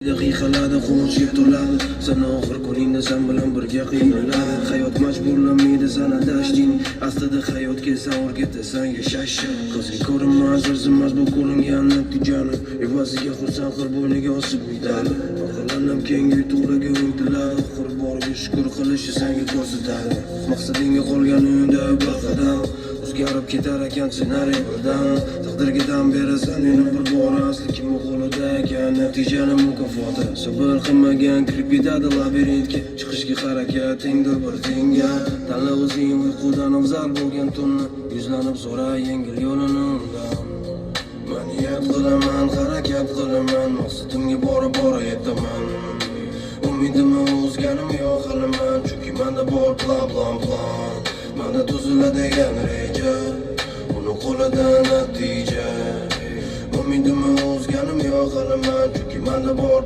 Daqiqalarda qo'shib turadi sana oxir kuningda sen bilan birga qiynaladi hayot majburlamaydi sana dashting aslida hayotga sen o'rgatasan yashashni ko'zga ko'rinmas arzimas bu ko'ringan natijani evaziga xursand qil bo'yniga osib medali oxirlanib keyingi yutuqlarga umtiladi oxiri boriga shukur qilishi senga ko'rsatadi maqsadingga qolganingda bir qadam o'zgarib ketar ekan ssenariy birdan taqdirga dam berasan yana bir bora asli kim qo'lida ekan natijani mukofoti sabr qilmagan kirib ketadi labirintga chiqishga harakatingdir bir tenga tanla o'zing uyqudan afzal bo'lgan tunni yuzlanib so'ra yengil yo'lini undan man niyat qilaman harakat qilaman maqsadimga bora yetaman umidimni o'zganim yo'q haliman chunki menda bor plan manda tuziladigan reja uni qo'lida natija umidimni o'zganim yo'q haliman chunki menda bor